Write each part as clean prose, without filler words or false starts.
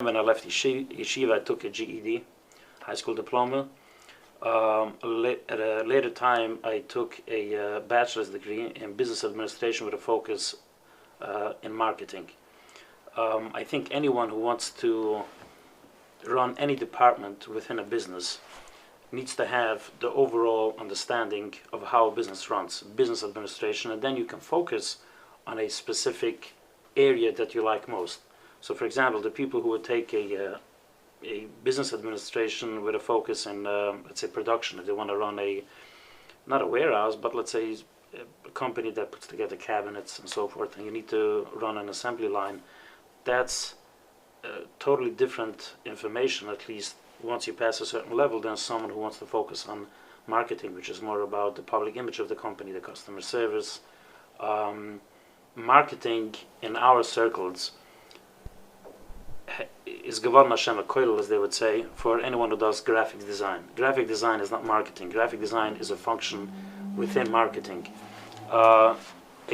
When I left yeshiva, I took a GED, high school diploma. At a later time, I took a bachelor's degree in business administration with a focus in marketing. I think anyone who wants to run any department within a business needs to have the overall understanding of how a business runs, business administration, and then you can focus on a specific area that you like most. So, for example, the people who would take a business administration with a focus in, let's say, production, if they want to run not a warehouse, but let's say a company that puts together cabinets and so forth, and you need to run an assembly line, that's totally different information, at least once you pass a certain level, than someone who wants to focus on marketing, which is more about the public image of the company, the customer service. Marketing in our circles is geworden Hashem a koil, as they would say, for anyone who does graphic design. Graphic design is not marketing. Graphic design is a function within marketing. A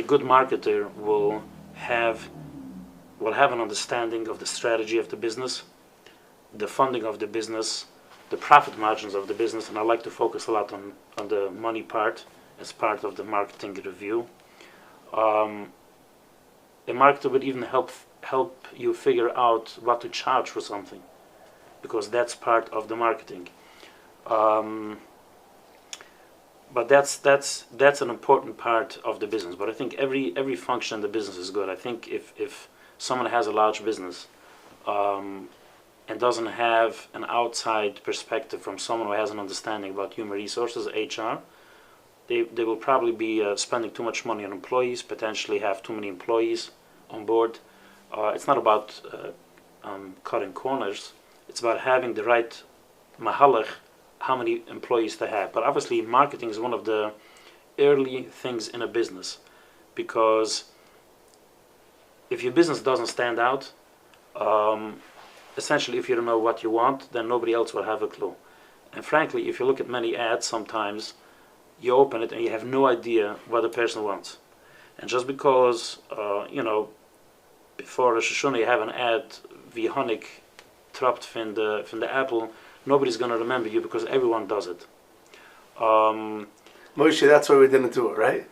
good marketer will have an understanding of the strategy of the business, the funding of the business, the profit margins of the business, and I like to focus a lot on the money part as part of the marketing review. A marketer would even help you figure out what to charge for something, because that's part of the marketing. But that's an important part of the business. But I think every function in the business is good. I think if someone has a large business and doesn't have an outside perspective from someone who has an understanding about human resources, HR, they will probably be spending too much money on employees, potentially have too many employees on board. It's not about cutting corners. It's about having the right mahalach, how many employees to have. But obviously, marketing is one of the early things in a business, because if your business doesn't stand out, essentially, if you don't know what you want, then nobody else will have a clue. And frankly, if you look at many ads, sometimes you open it and you have no idea what the person wants. And just because, before Rosh Hashanah you have an ad, wie Honig trapt from the apple, nobody's going to remember you because everyone does it. Moshe, that's why we didn't do it, right?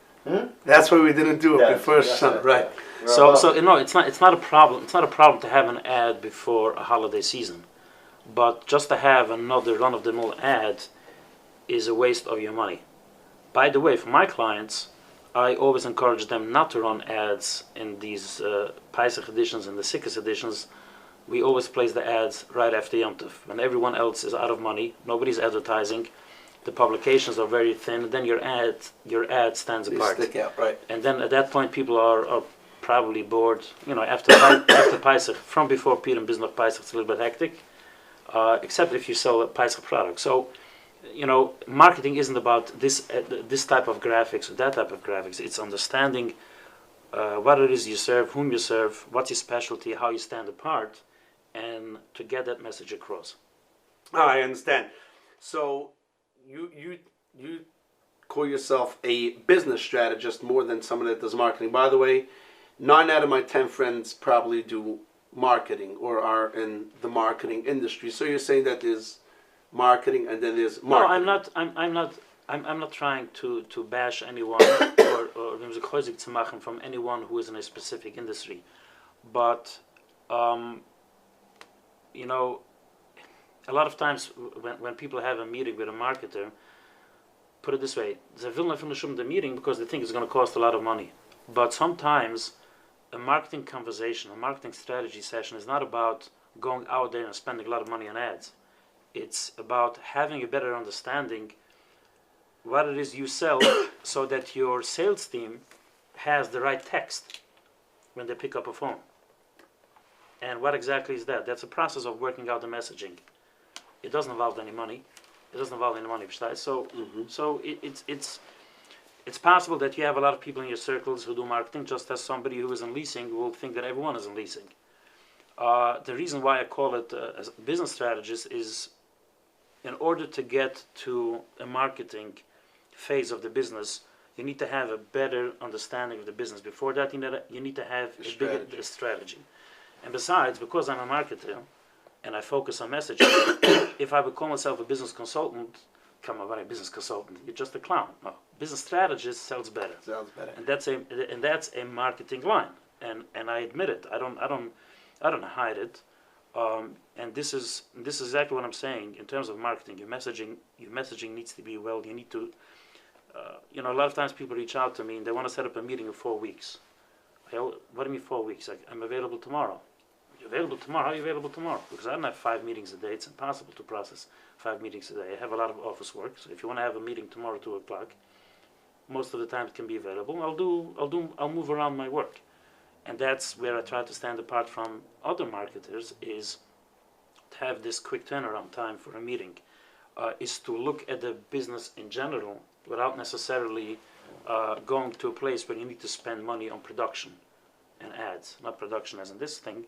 That's why we didn't do it before Hashanah, right? So it's not a problem. It's not a problem to have an ad before a holiday season, but just to have another run-of-the-mill ad is a waste of your money. By the way, for my clients, I always encourage them not to run ads in these Pesach editions and the Sikkos editions. We always place the ads right after Yom Tov, when everyone else is out of money, nobody's advertising, the publications are very thin, then your ad stands apart. They stick out, right? And then at that point, people are probably bored. After Pesach, from before Purim, business of Pesach, it's a little bit hectic, except if you sell a Pesach product. So, marketing isn't about this type of graphics or that type of graphics. It's understanding what it is you serve, whom you serve, what's your specialty, how you stand apart, and to get that message across. I understand. So you call yourself a business strategist more than someone that does marketing. By the way, 9 out of my 10 friends probably do marketing or are in the marketing industry. So you're saying that there's marketing and then there's marketing. No, I'm not trying to bash anyone or from anyone who is in a specific industry, but a lot of times when people have a meeting with a marketer, put it this way, they will not finish the meeting because they think it's going to cost a lot of money. But sometimes a marketing conversation, a marketing strategy session is not about going out there and spending a lot of money on ads. It's about having a better understanding what it is you sell so that your sales team has the right text when they pick up a phone. And what exactly is that? That's a process of working out the messaging. It doesn't involve any money. It doesn't involve any money. So it's possible that you have a lot of people in your circles who do marketing, just as somebody who is in leasing will think that everyone is in leasing. The reason why I call it a business strategist is, in order to get to a marketing phase of the business, you need to have a better understanding of the business. Before that, you need to have a strategy. And besides, because I'm a marketer, and I focus on messaging. If I would call myself a business consultant, come on, what a business consultant? You're just a clown. No, business strategist sells better. Sounds better. And that's a marketing line, and I admit it. I don't hide it. And this is exactly what I'm saying in terms of marketing. Your messaging needs to be well. You need to, a lot of times people reach out to me and they want to set up a meeting in 4 weeks. What do you mean 4 weeks? I'm available tomorrow. You're available tomorrow? How are you available tomorrow? Because I don't have 5 meetings a day. It's impossible to process 5 meetings a day. I have a lot of office work, so if you want to have a meeting tomorrow at 2 o'clock, most of the time it can be available. I'll move around my work, and that's where I try to stand apart from other marketers. Is to have this quick turnaround time for a meeting, is to look at the business in general without necessarily going to a place where you need to spend money on production and ads. Not production as in this thing,